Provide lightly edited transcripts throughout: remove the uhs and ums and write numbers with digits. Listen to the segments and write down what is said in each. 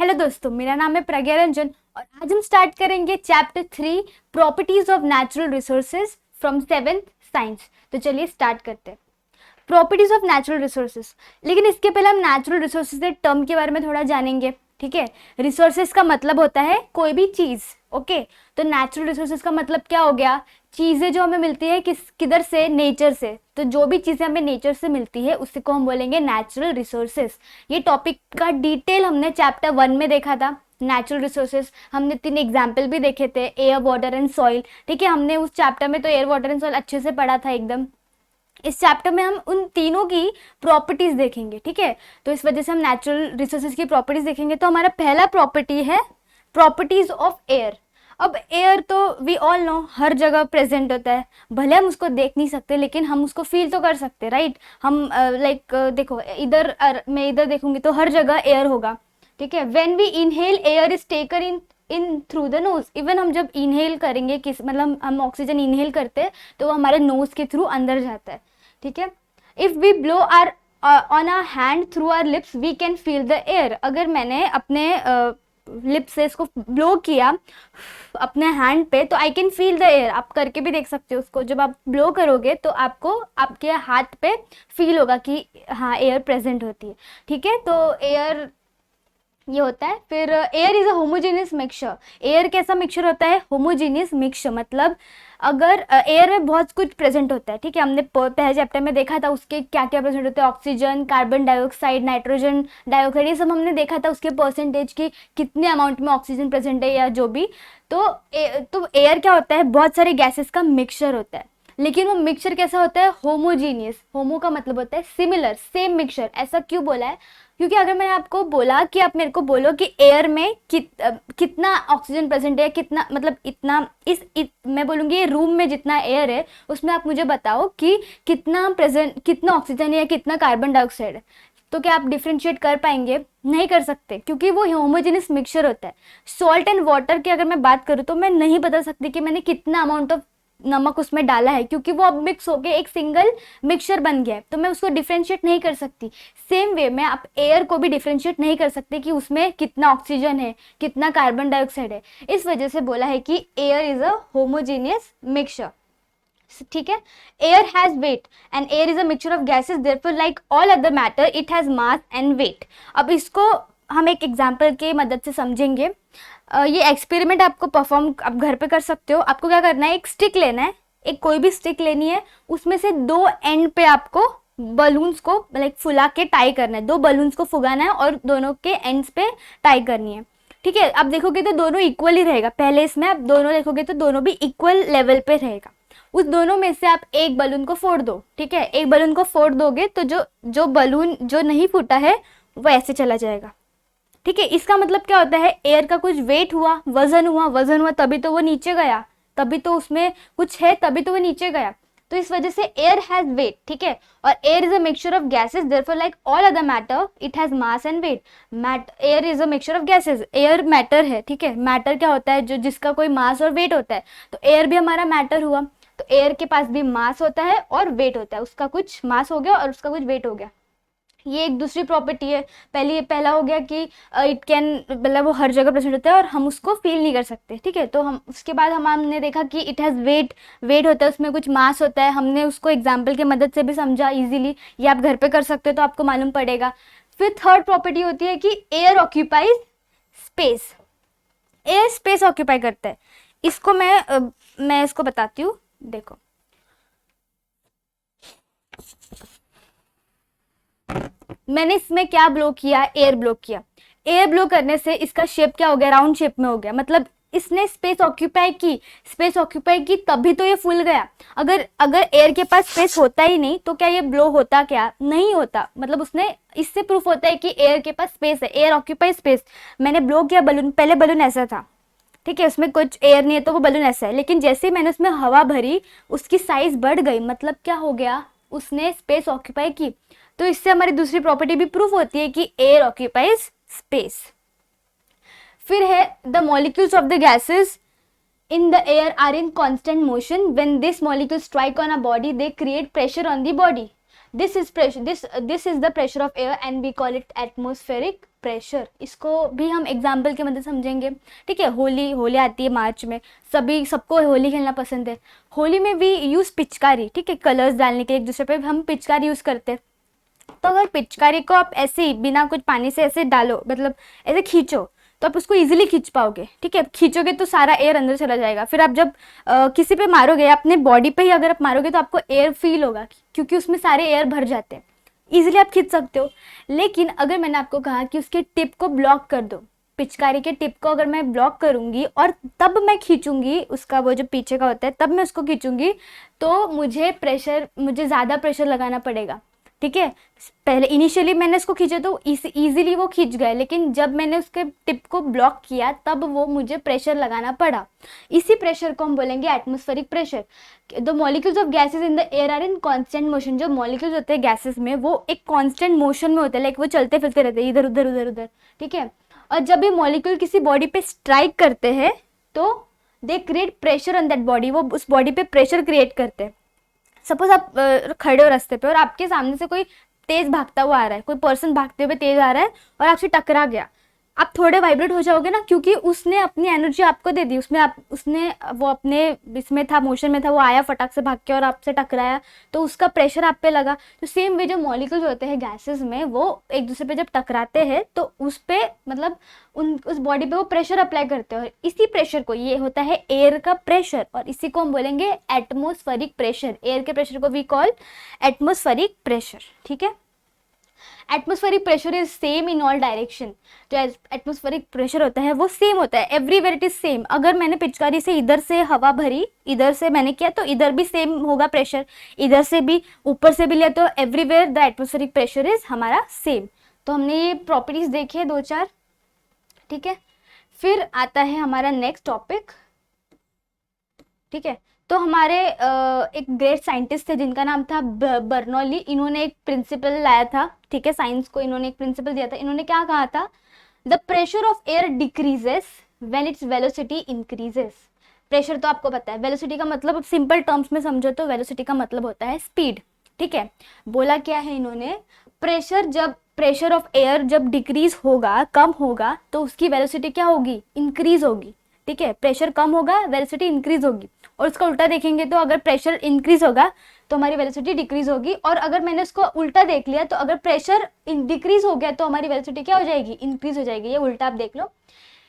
Hello दोस्तों, मेरा नाम है प्रज्ञा रंजन और आज हम स्टार्ट करेंगे chapter 3 properties of natural resources from 7th science. तो चलिए स्टार्ट करते हैं। प्रॉपर्टीज ऑफ नेचुरल रिसोर्सेज, लेकिन इसके पहले हम नेचुरल रिसोर्सेज के टर्म के बारे में थोड़ा जानेंगे। ठीक है, रिसोर्सेज का मतलब होता है कोई भी चीज। ओके, तो नेचुरल रिसोर्सेज का मतलब क्या हो गया? चीजें जो हमें मिलती है किधर से? नेचर से। तो जो भी चीजें हमें नेचर से मिलती है उसी को हम बोलेंगे नेचुरल रिसोर्सेज। ये टॉपिक का डिटेल हमने चैप्टर 1 में देखा था। नेचुरल रिसोर्सेज हमने 3 एग्जाम्पल भी देखे थे, एयर, वाटर एंड सॉइल। ठीक है, हमने उस चैप्टर में तो एयर, वाटर एंड सॉइल अच्छे से पढ़ा था एकदम। इस चैप्टर में हम उन तीनों की प्रॉपर्टीज देखेंगे। ठीक है, तो इस वजह से हम नेचुरल रिसोर्सेज की प्रॉपर्टीज देखेंगे। तो हमारा पहला प्रॉपर्टी है प्रॉपर्टीज ऑफ एयर। अब एयर तो वी ऑल नो हर जगह प्रेजेंट होता है, भले हम उसको देख नहीं सकते लेकिन हम उसको फील तो कर सकते हैं, राइट? हम देखो इधर मैं इधर देखूंगी तो हर जगह एयर होगा। ठीक है, when we inhale air is taken in through the nose. Even हम जब इनहेल करेंगे मतलब हम ऑक्सीजन इनहेल करते हैं तो वो हमारे नोज के थ्रू अंदर जाता है। ठीक है, if we blow our on our hand through our lips we can feel the air. अगर मैंने अपने लिप्स से इसको ब्लो किया अपने हैंड पे तो I can feel the air. आप करके भी देख सकते हो उसको। जब आप ब्लो करोगे तो आपको आपके हाथ पे फील होगा कि हाँ एयर प्रेजेंट होती है। ठीक है, तो एयर ये होता है। फिर air is a homogeneous mixture. Air कैसा मिक्सचर होता है? Homogeneous mixture. मतलब अगर एयर में बहुत कुछ प्रेजेंट होता है। ठीक है, हमने पहले चैप्टर में देखा था उसके क्या क्या प्रेजेंट होते हैं, oxygen, carbon dioxide, nitrogen dioxide, ये सब हमने देखा था। उसके परसेंटेज की कितने अमाउंट में ऑक्सीजन प्रेजेंट है या जो भी। तो एयर क्या होता है? बहुत सारे गैसेस का मिक्सचर होता है, लेकिन वो मिक्सचर कैसा होता है? होमोजीनियस। होमो का मतलब होता है सिमिलर, सेम मिक्सचर। ऐसा क्यों बोला है? क्योंकि अगर मैंने आपको बोला कि आप मेरे को बोलो कि एयर में कितना ऑक्सीजन प्रेजेंट है, कितना मतलब इतना मैं बोलूँगी ये रूम में जितना एयर है उसमें आप मुझे बताओ कि कितना ऑक्सीजन है या कितना कार्बन डाइऑक्साइड है। तो क्या आप डिफ्रेंशिएट कर पाएंगे? नहीं कर सकते, क्योंकि वो होमोजेनियस मिक्सचर होता है। सॉल्ट एंड वाटर की अगर मैं बात करूँ तो मैं नहीं बता सकती कि मैंने कितना अमाउंट ऑफ नमक उसमें डाला है, क्योंकि वो अब मिक्स होके एक सिंगल मिक्सचर बन गया है, तो मैं उसको डिफ्रेंशिएट नहीं कर सकती। सेम वे में आप एयर को भी डिफ्रेंशिएट नहीं कर सकते कि उसमें कितना ऑक्सीजन है, कितना कार्बन डाइऑक्साइड है। इस वजह से बोला है कि air is a homogeneous mixture. ठीक है, air has weight and air is a mixture of gases, therefore like all other matter it has mass and weight. अब इसको हम एक एग्जाम्पल के मदद से समझेंगे। ये एक्सपेरिमेंट आपको परफॉर्म आप घर पे कर सकते हो। आपको क्या करना है? एक स्टिक लेना है, एक कोई भी स्टिक लेनी है, उसमें से 2 एंड पे आपको बलून्स को फुला के टाई करना है। 2 बलून्स को फुगाना है और दोनों के एंड्स पे टाई करनी है। ठीक है, आप देखोगे तो दोनों इक्वल ही रहेगा। पहले इसमें आप दोनों देखोगे तो दोनों भी इक्वल लेवल पे रहेगा। उस दोनों में से आप एक बलून को फोड़ दो। ठीक है, एक बलून को फोड़ दोगे तो जो बलून जो नहीं फूटा है वो ऐसे चला जाएगा। ठीक है, इसका मतलब क्या होता है? एयर का कुछ वेट हुआ, वजन हुआ तभी तो वो नीचे गया, तभी तो उसमें कुछ है, तभी तो वो नीचे गया। तो इस वजह से एयर हैज वेट। ठीक है, और air is a mixture of gases, therefore like all other matter it has mass and weight. Air is a mixture of gases. Air matter है। ठीक है, मैटर क्या होता है? जिसका कोई मास और वेट होता है। तो एयर भी हमारा मैटर हुआ, तो एयर के पास भी मास होता है और वेट होता है। उसका कुछ मास हो गया और उसका कुछ वेट हो गया। ये एक दूसरी प्रॉपर्टी है। पहला हो गया कि इट कैन मतलब वो हर जगह प्रेजेंट होता है और हम उसको फील नहीं कर सकते। ठीक है, तो हम उसके बाद हमने देखा कि इट हैज़ वेट होता है, उसमें कुछ मास होता है। हमने उसको एग्जाम्पल की मदद से भी समझा इजीली। ये आप घर पे कर सकते हो तो आपको मालूम पड़ेगा। फिर थर्ड प्रॉपर्टी होती है कि air occupies space. Air space occupy करता है। इसको मैं इसको बताती हूँ। देखो, मैंने इसमें क्या ब्लो किया? एयर ब्लो किया। एयर ब्लो करने से इसका शेप क्या हो गया? राउंड शेप में हो गया। मतलब इसने स्पेस ऑक्यूपाई की तभी तो ये फूल गया। अगर एयर के पास स्पेस होता ही नहीं तो क्या ये ब्लो होता? क्या नहीं होता। मतलब उसने इससे प्रूफ होता है कि एयर के पास स्पेस है, एयर ऑक्यूपाई स्पेस। मैंने ब्लो किया बलून, पहले बलून ऐसा था। ठीक है, उसमें कुछ एयर नहीं है तो वो बलून ऐसा है, लेकिन जैसे ही मैंने उसमें हवा भरी उसकी साइज बढ़ गई। मतलब क्या हो गया? उसने स्पेस ऑक्यूपाई की। तो इससे हमारी दूसरी प्रॉपर्टी भी प्रूफ होती है कि एयर ऑक्यूपाइज स्पेस। फिर है the molecules of the gases in the air are in constant motion. When this molecule strike on a body they create pressure on the body. This is the pressure of air and we call it atmospheric pressure, इसको भी हम example के मदद समझेंगे। ठीक है, होली होली आती है मार्च में, सबको होली खेलना पसंद है। होली में भी यूज़ पिचकारी, ठीक है, कलर्स डालने के लिए एक दूसरे पे हम पिचकारी यूज़ करते हैं। तो अगर पिचकारी को आप ऐसे ही बिना कुछ पानी से ऐसे डालो, मतलब ऐसे खींचो, तो आप उसको इजीली खींच पाओगे। ठीक है, खींचोगे तो सारा एयर अंदर चला जाएगा। फिर आप जब किसी पे मारोगे, अपने बॉडी पे ही अगर आप मारोगे तो आपको एयर फील होगा, क्योंकि उसमें सारे एयर भर जाते हैं, इजीली आप खींच सकते हो। लेकिन अगर मैंने आपको कहा कि उसके टिप को ब्लॉक कर दो, पिचकारी के टिप को अगर मैं ब्लॉक करूंगी और तब मैं खींचूंगी, उसका वो जो पीछे का होता है तब मैं उसको खींचूंगी, तो मुझे ज़्यादा प्रेशर लगाना पड़ेगा। ठीक है, पहले इनिशियली मैंने इसको खींचा तो इजीली वो खींच गए, लेकिन जब मैंने उसके टिप को ब्लॉक किया तब वो मुझे प्रेशर लगाना पड़ा। इसी प्रेशर को हम बोलेंगे atmospheric pressure. The molecules of gases in the air are in constant motion. जो मॉलिक्यूल्स होते हैं गैसेस में वो एक कांस्टेंट मोशन में होते हैं, लाइक वो चलते फिरते रहते हैं इधर उधर उधर उधर। ठीक है, और जब ये मॉलिक्यूल किसी बॉडी पे स्ट्राइक करते हैं तो they create pressure on that body, वो उस बॉडी पे प्रेशर क्रिएट करते हैं। सपोज आप खड़े हो रास्ते पे और आपके सामने से कोई तेज भागता हुआ आ रहा है, कोई पर्सन भागते हुए तेज आ रहा है और आपसे टकरा गया, आप थोड़े वाइब्रेट हो जाओगे ना, क्योंकि उसने अपनी एनर्जी आपको दे दी, उसने वो अपने इसमें था, मोशन में था, वो आया फटाक से भाग के और आपसे टकराया, तो उसका प्रेशर आप पे लगा। तो सेम वे जो मॉलिक्यूल्स होते हैं गैसेस में, वो एक दूसरे पे जब टकराते हैं तो उस पे मतलब उस बॉडी पे वो प्रेशर अप्लाई करते हैं, और इसी प्रेशर को, ये होता है एयर का प्रेशर, और इसी को हम बोलेंगे एटमॉस्फेरिक प्रेशर। एयर के प्रेशर को वी कॉल एटमॉस्फेरिक प्रेशर। ठीक है, atmospheric pressure is same in all direction. जो एटमॉस्फेरिक प्रेशर होता है वो सेम होता है, एवरीवेयर इट इज सेम। अगर मैंने पिचकारी से इधर से हवा भरी, इधर से मैंने किया, तो इधर भी सेम होगा प्रेशर, इधर से भी, ऊपर से भी लिया, तो everywhere the atmospheric pressure is हमारा सेम। तो हमने ये प्रॉपर्टीज देखी है 2-4। ठीक है, फिर आता है हमारा नेक्स्ट टॉपिक। ठीक है, तो हमारे एक ग्रेट साइंटिस्ट थे जिनका नाम था बर्नौली। इन्होंने एक प्रिंसिपल लाया था, ठीक है, साइंस को इन्होंने एक प्रिंसिपल दिया था। इन्होंने क्या कहा था, the pressure of air decreases when its velocity increases. Pressure तो आपको पता है, वेलोसिटी का मतलब सिंपल टर्म्स में समझो तो वेलोसिटी का मतलब होता है स्पीड। ठीक है, बोला क्या है इन्होंने, प्रेशर ऑफ एयर जब डिक्रीज होगा, कम होगा, तो उसकी वेलोसिटी क्या होगी, इंक्रीज होगी। ठीक है, प्रेशर कम होगा, वेलोसिटी इंक्रीज होगी। और उसका उल्टा देखेंगे तो अगर प्रेशर इंक्रीज होगा तो हमारी वेलोसिटी डिक्रीज होगी, और अगर मैंने उसको उल्टा देख लिया तो अगर प्रेशर डिक्रीज हो गया तो हमारी वेलोसिटी क्या हो जाएगी, इंक्रीज हो जाएगी। ये उल्टा आप देख लो।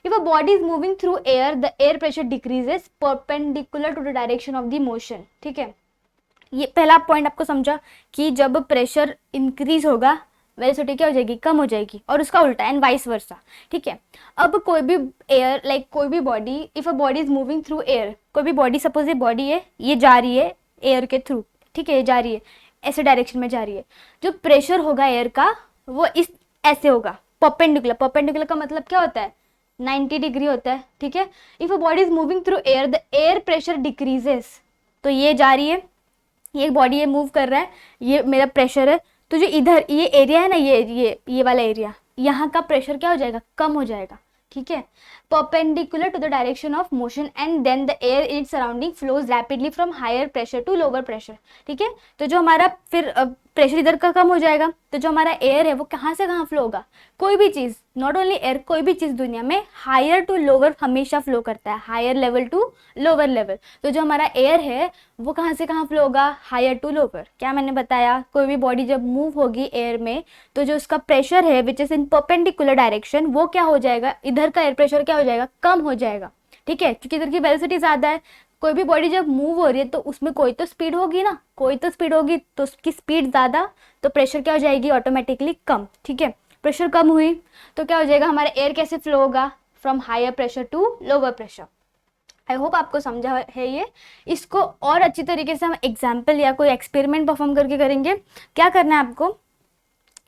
If a body is moving through air, the air pressure decreases perpendicular to the direction of the motion. ठीक है, ये पहला पॉइंट आपको समझा कि जब प्रेशर इंक्रीज होगा वेलोसिटी क्या हो जाएगी, कम हो जाएगी, और उसका उल्टा एंड वाइस वर्सा। ठीक है, अब कोई भी एयर, लाइक कोई भी body, if a body is moving through air, कोई भी बॉडी, सपोज ये बॉडी है, ये जा रही है एयर के थ्रू, ठीक है, ये जा रही है, ऐसे डायरेक्शन में जा रही है, जो प्रेशर होगा एयर का वो इस ऐसे होगा, परपेंडिकुलर। परपेंडिकुलर का मतलब क्या होता है, 90 डिग्री होता है। ठीक है, if a body is moving through air, the air pressure decreases. तो ये जा रही है, ये बॉडी ये मूव कर रहा है, ये मेरा प्रेशर है, तो जो इधर ये एरिया है ना, ये वाला एरिया, यहाँ का प्रेशर क्या हो जाएगा, कम हो जाएगा। ठीक है, perpendicular to the direction of motion, and then the air in it surrounding flows rapidly from higher pressure to lower pressure. ठीक है, तो जो हमारा फिर प्रेशर इधर का कम हो जाएगा, तो जो हमारा एयर है वो कहाँ से कहाँ फ्लो होगा, कोई भी चीज़, नॉट ओनली एयर, कोई भी चीज़ दुनिया में हायर टू लोअर हमेशा फ्लो करता है, higher level to lower level. तो जो हमारा एयर है वो कहाँ से कहाँ फ्लो होगा, हायर टू लोअर। क्या मैंने बताया, कोई भी बॉडी जब मूव होगी एयर में तो जो उसका प्रेशर है which is in perpendicular direction, वो क्या हो जाएगा, इधर का एयर प्रेशर क्या हो जाएगा, कम हो जाएगा। ठीक है, क्योंकि इधर की वेलोसिटी ज़्यादा है। कोई भी बॉडी जब मूव हो रही है तो उसमें कोई तो स्पीड होगी ना, कोई तो स्पीड होगी, तो उसकी स्पीड ज़्यादा, तो प्रेशर क्या हो जाएगी, ऑटोमेटिकली कम। ठीक है, प्रेशर कम हुई तो क्या हो जाएगा, हमारा एयर कैसे फ्लो होगा, from higher pressure to lower pressure. I hope आपको समझा है ये। इसको और अच्छी तरीके से हम एग्जाम्पल या कोई एक्सपेरिमेंट परफॉर्म करके करेंगे। क्या करना है आपको,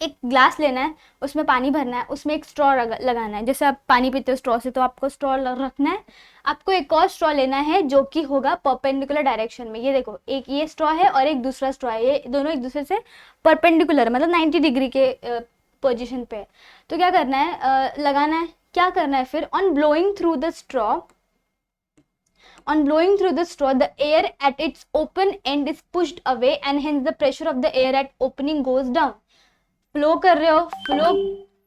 एक ग्लास लेना है, उसमें पानी भरना है, उसमें एक स्ट्रॉ लगाना है, जैसे आप पानी पीते हो स्ट्रॉ से, तो आपको स्ट्रॉ रखना है। आपको एक और स्ट्रॉ लेना है जो कि होगा परपेंडिकुलर डायरेक्शन में। ये देखो, एक ये स्ट्रॉ है और एक दूसरा स्ट्रॉ है, ये दोनों एक दूसरे से परपेंडिकुलर, मतलब 90 डिग्री के पोजिशन पे। तो क्या करना है, लगाना है, क्या करना है फिर, on blowing through the straw, on blowing through the straw, the air at its open end is pushed away and hence the pressure of the air at opening goes down. Flow कर रहे हो, flow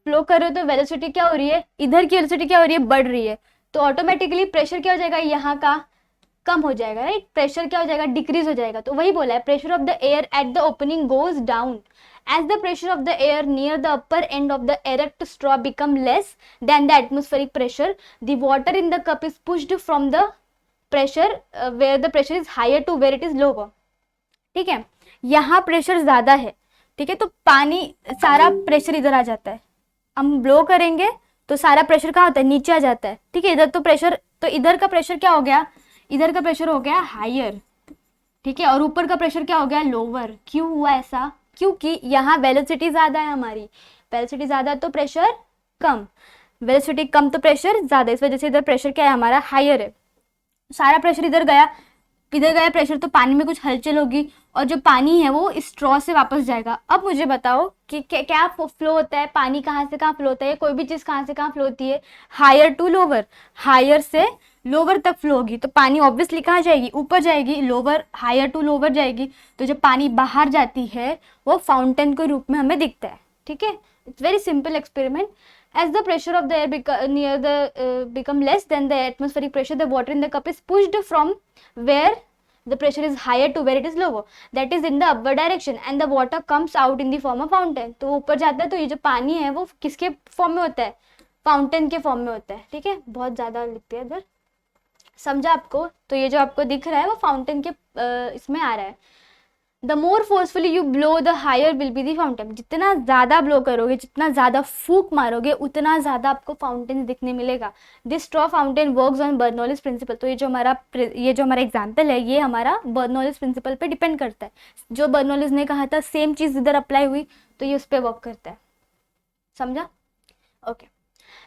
flow कर रहे हो तो velocity क्या हो रही है, इधर की वेलोसिटी क्या हो रही है, बढ़ रही है, तो ऑटोमेटिकली प्रेशर क्या हो जाएगा, यहाँ का कम हो जाएगा, राइट, प्रेशर क्या हो जाएगा, डिक्रीज हो जाएगा। तो वही बोला है, pressure of the air at the opening goes down as the pressure of the air near the upper end of the erect straw become less than the atmospheric pressure, the water in the cup is pushed from the pressure where the pressure is higher to where it is lower। ठीक है, यहाँ pressure ज्यादा है, ठीक है, तो पानी सारा प्रेशर इधर आ जाता है, हम ब्लो करेंगे तो सारा प्रेशर कहाँ होता है, नीचे आ जाता है, ठीक है, इधर तो प्रेशर, तो इधर का प्रेशर क्या हो गया, इधर का प्रेशर हो गया हायर, ठीक है, और ऊपर का प्रेशर क्या हो गया, लोअर। क्यों हुआ ऐसा, क्योंकि यहाँ वेलोसिटी ज्यादा है, हमारी वेलोसिटी ज्यादा तो प्रेशर कम, वेलोसिटी कम तो प्रेशर ज्यादा, इस वजह से इधर प्रेशर क्या है हमारा, हायर है। सारा प्रेशर इधर गया, प्रेशर, तो पानी में कुछ हलचल होगी और जो पानी है वो स्ट्रॉ से वापस जाएगा। अब मुझे बताओ कि क्या फ्लो होता है, पानी कहाँ से कहाँ फ्लो होता है, कोई भी चीज कहाँ से कहाँ फ्लो होती है, हायर टू लोअर, हायर से लोअर तक फ्लो होगी, तो पानी ऑब्वियसली कहाँ जाएगी, ऊपर जाएगी, लोअर, हायर टू लोअर जाएगी, तो जब पानी बाहर जाती है वो फाउंटेन के रूप में हमें दिखता है। ठीक है, it's very simple experiment. As the pressure of the air near the become less than the atmospheric pressure, the water in the cup is pushed from where the pressure is higher to where it is lower, that is in the upward direction, and the water comes out in the form of fountain। तो ऊपर जाता है तो ये जो पानी है वो किसके फॉर्म में होता है, फाउंटेन के फॉर्म में होता है। ठीक है, बहुत ज्यादा लिखते हैं इधर, समझा आपको? तो ये जो आपको दिख रहा है वो फाउंटेन के इसमें आ रहा है। The more forcefully you blow the higher will be the fountain. जितना ज़्यादा ब्लो करोगे, जितना ज़्यादा फूक मारोगे, उतना ज़्यादा आपको फाउंटेन दिखने मिलेगा। This straw fountain works on Bernoulli's principle. तो ये जो हमारा एग्जाम्पल है ये हमारा बर्नौलीज प्रिंसिपल पे डिपेंड करता है। जो बर्नौलीज ने कहा था सेम चीज़ इधर अप्लाई हुई तो ये उस पर वर्क करता है। समझा? Okay.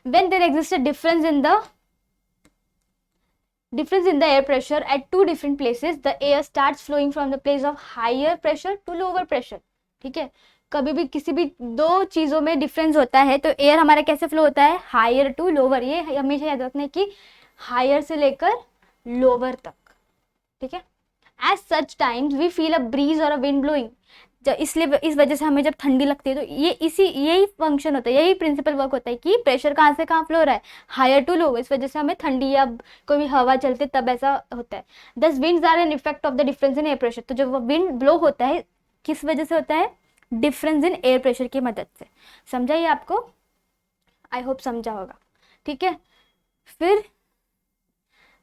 When there exists a difference in the air pressure at two different places, the air starts flowing from the place of higher pressure to lower pressure। ठीक है, कभी भी किसी भी दो चीजों में डिफरेंस होता है तो एयर हमारा कैसे फ्लो होता है, हायर टू लोअर। ये हमेशा याद रखना है कि हायर से लेकर लोअर तक। ठीक है, as such times we feel a breeze और अ विंड ब्लोइंग। इसलिए इस वजह से हमें जब ठंडी लगती है तो यही फंक्शन होता है, यही प्रिंसिपल वर्क होता है कि प्रेशर कहाँ से कहाँ फ्लो हो रहा है, हायर टू लो, इस वजह से हमें ठंडी या कोई भी हवा चलते तब ऐसा होता है। These winds are an effect of the difference in air pressure. तो जब विंड ब्लो होता है किस वजह से होता है, डिफरेंस इन एयर प्रेशर की मदद से। समझा ये आपको? आई होप समझा होगा। ठीक है, फिर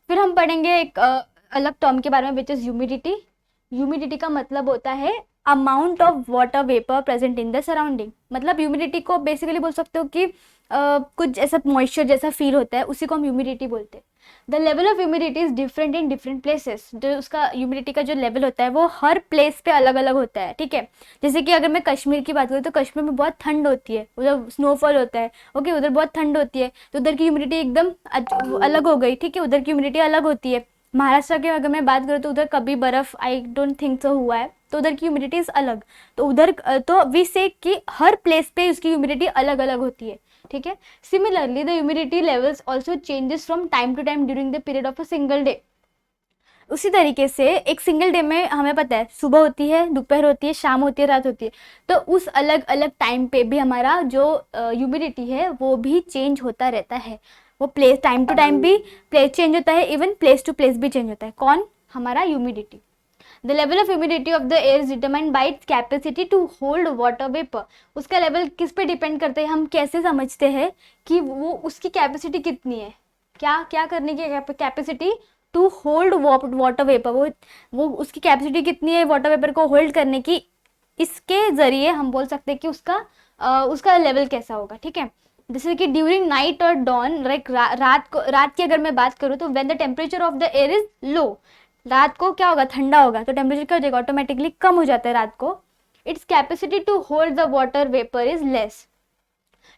हम पढ़ेंगे एक अलग टर्म के बारे में विच इज ह्यूमिडिटी। ह्यूमिडिटी का मतलब होता है amount of water vapour present in the surrounding. मतलब ह्यूमिडिटी को बेसिकली बोल सकते हो कि कुछ ऐसा मॉइस्चर जैसा फील होता है, उसी को हम ह्यूमिडिटी बोलते हैं। The level of humidity is different in different places. जो उसका ह्यूमिडिटी का जो लेवल होता है वो हर प्लेस पे अलग अलग होता है। ठीक है, जैसे कि अगर मैं कश्मीर की बात करूँ तो कश्मीर में बहुत ठंड होती है, उधर स्नोफॉल होता है। ओके, उधर बहुत ठंड होती है तो उधर की ह्यूमिडिटी एकदम अलग हो गई। ठीक है, उधर की ह्यूमिडिटी अलग होती है। महाराष्ट्र की अगर मैं बात करूँ तो उधर कभी बर्फ आई डोंट थिंक सो हुआ है, तो उधर की ह्यूमिडिटी अलग। तो उधर तो वी से कि हर प्लेस पे उसकी ह्यूमिडिटी अलग अलग होती है। ठीक है, similarly the humidity levels also changes from time to time during the period of a single day. उसी तरीके से एक सिंगल डे में हमें पता है सुबह होती है, दोपहर होती है, शाम होती है, रात होती है। तो उस अलग अलग टाइम पे भी हमारा जो ह्यूमिडिटी है वो भी चेंज होता रहता है। वो प्लेस टाइम टू टाइम भी प्लेस चेंज होता है, इवन प्लेस टू प्लेस भी चेंज होता है। कौन? हमारा humidity. The level of humidity of the air is determined by its capacity to hold water vapour. उसका लेवल किस पे डिपेंड करता है, हम कैसे समझते हैं कि वो उसकी कैपेसिटी कितनी है, क्या क्या करने की capacity, to hold water vapour. वो उसकी कैपेसिटी कितनी है वाटर वेपर को होल्ड करने की, इसके जरिए हम बोल सकते हैं कि उसका लेवल कैसा होगा। ठीक है, जैसे कि ड्यूरिंग नाइट और डॉन, लाइक रात की अगर मैं बात करूँ तो when the temperature of the air is low, रात को क्या होगा, ठंडा होगा, तो टेम्परेचर क्या हो जाएगा, ऑटोमेटिकली कम हो जाता है रात को। Its capacity to hold the water vapour is less.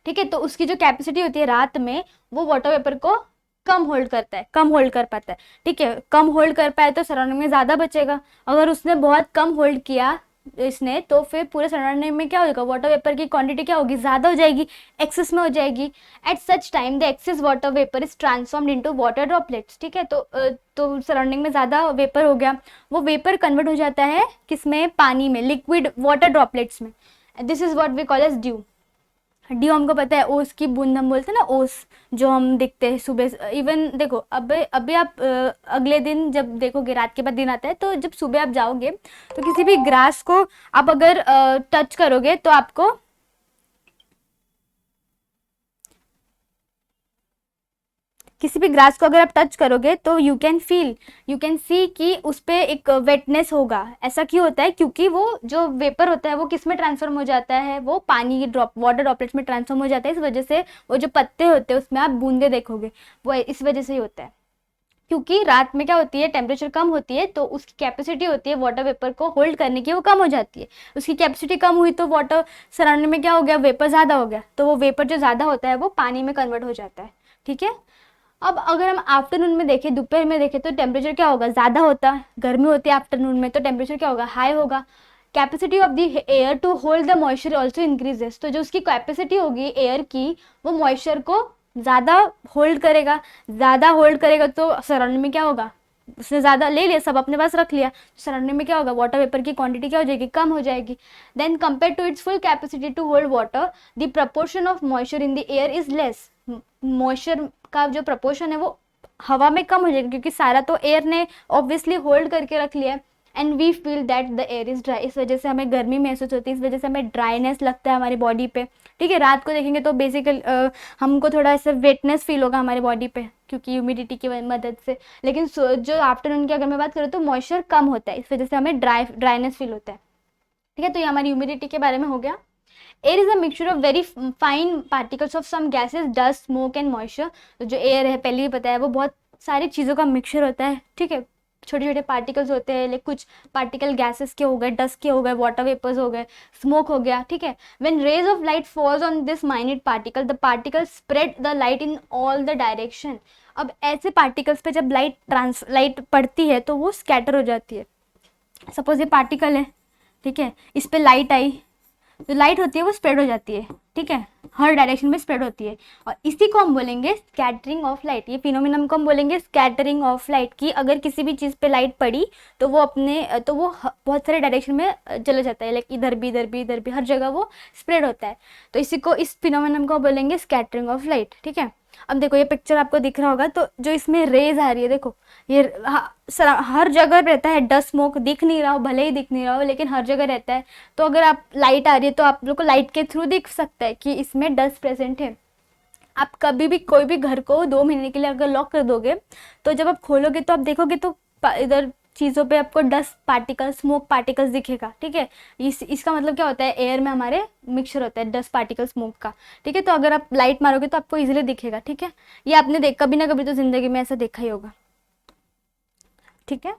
ठीक है, तो उसकी जो कैपेसिटी होती है रात में वो वाटर वेपर को कम होल्ड करता है, कम होल्ड कर पाता है। ठीक है, कम होल्ड कर पाए तो सराउंडिंग में ज़्यादा बचेगा। अगर उसने बहुत कम होल्ड किया इसने तो फिर पूरे सराउंडिंग में क्या होगा, वाटर वेपर की क्वांटिटी क्या होगी, ज़्यादा हो जाएगी, एक्सेस में हो जाएगी। At such time the excess water vapour is transformed into water droplets. ठीक है, तो सराउंडिंग में ज़्यादा वेपर हो गया, वो वेपर कन्वर्ट हो जाता है किसमें, पानी में, लिक्विड वाटर ड्रॉपलेट्स में। This is what we call as dew. डी हमको पता है, ओस की बूंद हम बोलते हैं ना, ओस जो हम दिखते हैं सुबह। इवन देखो अब अभी आप अगले दिन जब देखोगे, रात के बाद दिन आता है, तो जब सुबह आप जाओगे तो किसी भी ग्रास को आप अगर टच करोगे तो आपको किसी भी ग्रास को अगर आप टच करोगे तो यू कैन सी कि उस पे एक वेटनेस होगा। ऐसा क्यों होता है? क्योंकि वो जो वेपर होता है वो किस में ट्रांसफॉर्म हो जाता है, वो पानी ड्रॉप वाटर ड्रॉपलेट्स में ट्रांसफॉर्म हो जाता है। इस वजह से वो जो पत्ते होते हैं उसमें आप बूंदे देखोगे, वो इस वजह से ही होता है। क्योंकि रात में क्या होती है, टेम्परेचर कम होती है, तो उसकी कैपेसिटी होती है वाटर वेपर को होल्ड करने की, वो कम हो जाती है। उसकी कैपेसिटी कम हुई तो वाटर सराउंडिंग में क्या हो गया, वेपर ज़्यादा हो गया, तो वो वेपर जो ज़्यादा होता है वो पानी में कन्वर्ट हो जाता है। ठीक है। अब अगर हम आफ्टरनून में देखें, दोपहर में देखें, तो टेम्परेचर क्या होगा, ज़्यादा होता है, गर्मी होती है आफ्टरनून में, तो टेम्परेचर क्या होगा, हाई होगा। Capacity of the air to hold the moisture also increases, तो जो उसकी कैपेसिटी होगी एयर की, वो मॉइस्चर को ज़्यादा होल्ड करेगा। ज़्यादा होल्ड करेगा तो सराउंडिंग में क्या होगा, उसने ज़्यादा ले लिया, सब अपने पास रख लिया, सराउंडिंग में क्या होगा, वाटर वेपर की क्वांटिटी क्या हो जाएगी, कम हो जाएगी। Then compare to its full capacity to hold water, the proportion of moisture in the air is less. Moisture का जो प्रपोर्शन है वो हवा में कम हो जाएगा, क्योंकि सारा तो एयर ने ऑब्वियसली होल्ड करके रख लिया है। And we feel that the air is dry, इस वजह से हमें गर्मी महसूस होती है, इस वजह से हमें ड्राइनेस लगता है हमारी बॉडी पे। ठीक है। रात को देखेंगे तो बेसिकली हमको थोड़ा ऐसा वेटनेस फील होगा हमारे बॉडी पे, क्योंकि ह्यूमिडिटी की मदद से। लेकिन जो आफ्टरनून की अगर मैं बात करूँ तो मॉइस्चर कम होता है, इस वजह से हमें ड्राइनेस फील होता है। ठीक है। तो ये हमारी ह्यूमिडिटी के बारे में हो गया। Air is a mixture of very fine particles of some gases, dust, smoke and moisture. तो जो एयर है, पहले ही बताया, वो बहुत सारी चीज़ों का मिक्सचर होता है। ठीक है। छोटे छोटे पार्टिकल्स होते हैं, लाइक कुछ पार्टिकल गैसेस के हो गए, डस्ट के हो गए, वाटर वेपर्स हो गए, स्मोक हो गया। ठीक है। When rays of light falls on this minute particle, the particle spread the light in all the direction. अब ऐसे पार्टिकल्स पे जब लाइट पड़ती है तो वो स्कैटर हो जाती है। सपोज ये पार्टिकल है, ठीक है, इस पे लाइट आई, जो लाइट होती है वो स्प्रेड हो जाती है। ठीक है। हर डायरेक्शन में स्प्रेड होती है, और इसी को हम बोलेंगे स्कैटरिंग ऑफ लाइट। ये फिनोमिनन को हम बोलेंगे स्कैटरिंग ऑफ लाइट, की अगर किसी भी चीज़ पे लाइट पड़ी तो वो बहुत सारे डायरेक्शन में चला जाता है, लाइक इधर भी, इधर भी, इधर भी, हर जगह वो स्प्रेड होता है। तो इसी को, इस फिनोमिनन को बोलेंगे स्कैटरिंग ऑफ लाइट। ठीक है। अब देखो ये पिक्चर आपको दिख रहा होगा, तो जो इसमें रेज आ रही है, देखो ये हर जगह रहता है। डस्ट स्मोक दिख नहीं रहा हो, भले ही दिख नहीं रहा हो, लेकिन हर जगह रहता है। तो अगर आप लाइट आ रही है तो आप लोग को लाइट के थ्रू दिख सकता है कि इसमें डस्ट प्रेजेंट है। आप कभी भी कोई भी घर को 2 महीने के लिए अगर लॉक कर दोगे, तो जब आप खोलोगे तो आप देखोगे तो इधर चीज़ों पे आपको डस्ट पार्टिकल, स्मोक पार्टिकल्स दिखेगा। ठीक है। इसका मतलब क्या होता है, एयर में हमारे मिक्सचर होता है डस्ट पार्टिकल, स्मोक का। ठीक है। तो अगर आप लाइट मारोगे तो आपको इजीली दिखेगा। ठीक है। ये आपने कभी ना कभी तो जिंदगी में ऐसा देखा ही होगा। ठीक है।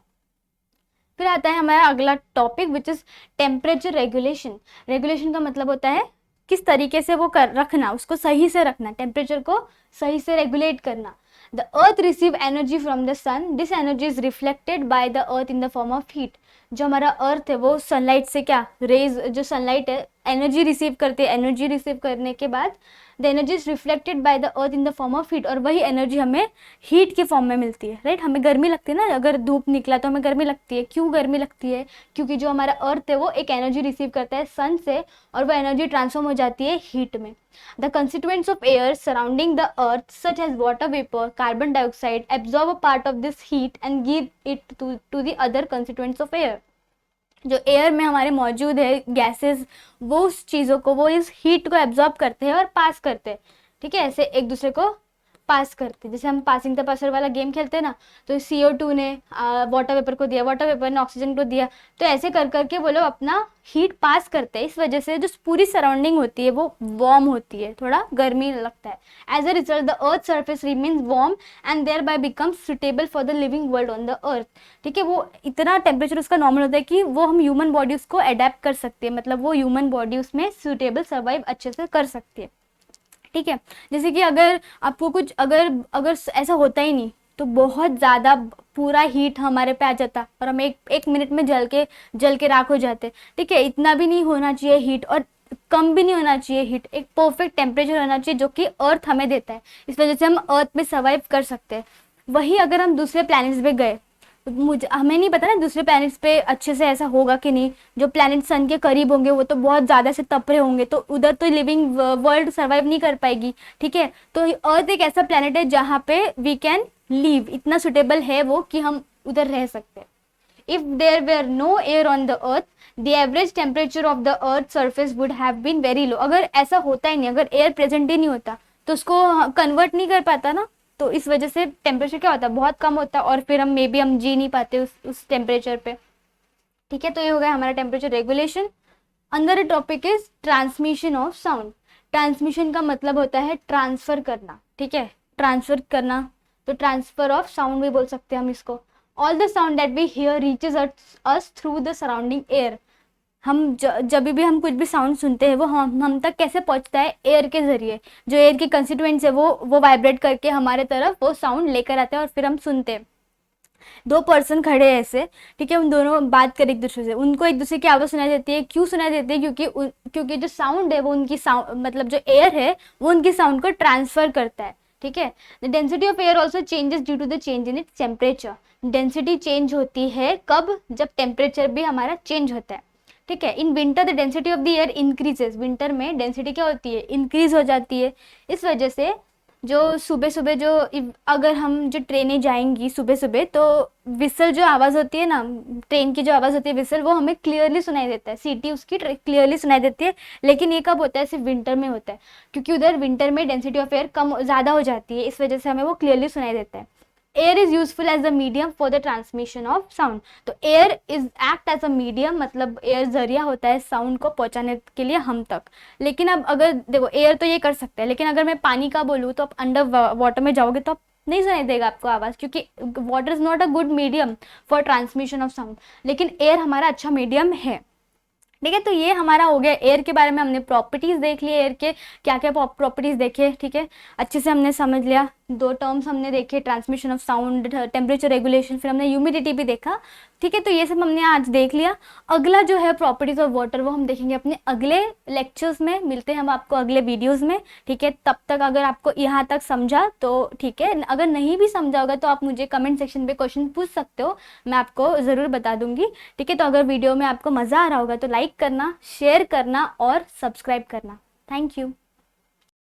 फिर आता है हमारा अगला topic, which is temperature regulation. Regulation का मतलब होता है किस तरीके से वो रखना, उसको सही से रखना, टेम्परेचर को सही से रेगुलेट करना। The earth receive energy from the sun, this energy is reflected by the earth in the form of heat. जो हमारा अर्थ है वो सनलाइट से क्या, रेज, जो सनलाइट है एनर्जी रिसीव करते हैं, एनर्जी रिसीव करने के बाद the energy is reflected by the earth in the form of heat, और वही एनर्जी हमें हीट के फॉर्म में मिलती है। राइट। हमें गर्मी लगती है ना, अगर धूप निकला तो हमें गर्मी लगती है। क्यों गर्मी लगती है? क्योंकि जो हमारा अर्थ है वो एक एनर्जी रिसीव करता है सन से, और वो एनर्जी ट्रांसफॉर्म हो जाती है हीट में। The constituents of air surrounding the earth such as water vapour, carbon dioxide, absorb a part of this heat and give it to the other constituents of air. जो air में हमारे मौजूद है gases, वो उस चीज़ों को, वो इस हीट को एब्जॉर्ब करते हैं और पास करते हैं। ठीक है। ऐसे एक दूसरे को पास करते हैं, जैसे हम पासिंग द पर्सन वाला गेम खेलते हैं ना, तो CO2 ने वाटर वेपर को दिया, वाटर वेपर ने ऑक्सीजन को दिया, तो ऐसे कर करके वो लोग अपना हीट पास करते हैं। इस वजह से जो पूरी सराउंडिंग होती है वो वार्म होती है, थोड़ा गर्मी लगता है। As a result the earth surface remains warm and thereby becomes suitable for the living world on the earth. ठीक है। वो इतना टेम्परेचर उसका नॉर्मल होता है कि वो हम ह्यूमन बॉडी उसको अडेप्ट कर सकती है, मतलब वो ह्यूमन बॉडी उसमें सुटेबल सर्वाइव अच्छे से कर सकती है। ठीक है। जैसे कि अगर आपको कुछ, अगर अगर ऐसा होता ही नहीं तो बहुत ज़्यादा पूरा हीट हमारे पे आ जाता, और हम एक मिनट में जल के राख हो जाते। ठीक है। इतना भी नहीं होना चाहिए हीट, और कम भी नहीं होना चाहिए हीट, एक परफेक्ट टेम्परेचर होना चाहिए जो कि अर्थ हमें देता है। इस वजह से हम अर्थ में सर्वाइव कर सकते हैं। वही अगर हम दूसरे प्लैनेट्स पे गए मुझे हमें नहीं पता ना दूसरे प्लैनेट्स पे अच्छे से ऐसा होगा कि नहीं। जो प्लैनेट सन के करीब होंगे वो तो बहुत ज़्यादा से तप रहे होंगे, तो उधर तो लिविंग वर्ल्ड सर्वाइव नहीं कर पाएगी। ठीक है, तो अर्थ एक ऐसा प्लैनेट है जहाँ पे वी कैन लीव, इतना सुटेबल है वो कि हम उधर रह सकते हैं। If there were no air on the earth the average temperature of the earth surface would have been very low. अगर ऐसा होता ही नहीं, अगर एयर प्रेजेंट ही नहीं होता तो उसको कन्वर्ट नहीं कर पाता ना, तो इस वजह से टेम्परेचर क्या होता है, बहुत कम होता है, और फिर हम मे बी हम जी नहीं पाते उस टेम्परेचर पे। ठीक है, तो ये हो गया हमारा टेम्परेचर रेगुलेशन। अंदर topic is transmission of sound. Transmission का मतलब होता है ट्रांसफर करना। ठीक है, ट्रांसफर करना, तो ट्रांसफर ऑफ साउंड भी बोल सकते हैं हम इसको। All the sound that we hear reaches us through the surrounding air. हम जब भी हम कुछ भी साउंड सुनते हैं वो हम तक कैसे पहुंचता है, एयर के जरिए। जो एयर के कंस्टिट्यूएंट्स है वो वाइब्रेट करके हमारे तरफ वो साउंड लेकर आते हैं और फिर हम सुनते हैं। दो पर्सन खड़े हैं ऐसे, ठीक है, उन दोनों बात करें एक दूसरे से, उनको एक दूसरे की आवाज़ सुनाई देती है। क्यों सुनाई देती है? क्योंकि जो साउंड है वो उनकी साउंड, मतलब जो एयर है वो उनकी साउंड को ट्रांसफर करता है। ठीक है, the density of air also changes due to the change in its temperature. Density change होती है कब? जब टेम्परेचर भी हमारा चेंज होता है। ठीक है, in winter the density of the air increases. Winter में डेंसिटी क्या होती है? इंक्रीज हो जाती है। इस वजह से जो सुबह सुबह जो अगर हम जो ट्रेनें जाएंगी सुबह सुबह, तो विसल जो आवाज़ होती है ना, ट्रेन की जो आवाज़ होती है विसल, वो हमें क्लियरली सुनाई देता है, सीटी उसकी क्लियरली सुनाई देती है। लेकिन ये कब होता है? सिर्फ विंटर में होता है, क्योंकि उधर विंटर में डेंसिटी ऑफ एयर कम ज़्यादा हो जाती है, इस वजह से हमें वो क्लियरली सुनाई देता है। Air is useful as a medium for the transmission of sound. तो air is act as a medium, मतलब एयर जरिया होता है साउंड को पहुंचाने के लिए हम तक। लेकिन अब अगर देखो, एयर तो ये कर सकता है, लेकिन अगर मैं पानी का बोलूँ तो आप अंडर वाटर में जाओगे तो आप नहीं सुनाई देगा आपको आवाज़, क्योंकि water is not a good medium for transmission of sound. लेकिन एयर हमारा अच्छा मीडियम है। ठीक है, तो ये हमारा हो गया एयर के बारे में। हमने प्रॉपर्टीज देख लिए एयर के, क्या क्या प्रॉपर्टीज देखे। ठीक है, अच्छे से हमने समझ लिया। दो टर्म्स हमने देखे, transmission of sound, temperature regulation, फिर हमने ह्यूमिडिटी भी देखा। ठीक है, तो ये सब हमने आज देख लिया। अगला जो है प्रॉपर्टीज ऑफ वाटर, वो हम देखेंगे अपने अगले लेक्चर्स में। मिलते हैं हम आपको अगले वीडियोज में। ठीक है, तब तक अगर आपको यहाँ तक समझा तो ठीक है, अगर नहीं भी समझा होगा तो आप मुझे कमेंट सेक्शन पे क्वेश्चन पूछ सकते हो, मैं आपको ज़रूर बता दूंगी। ठीक है, तो अगर वीडियो में आपको मज़ा आ रहा होगा तो लाइक करना, शेयर करना और सब्सक्राइब करना। Thank you.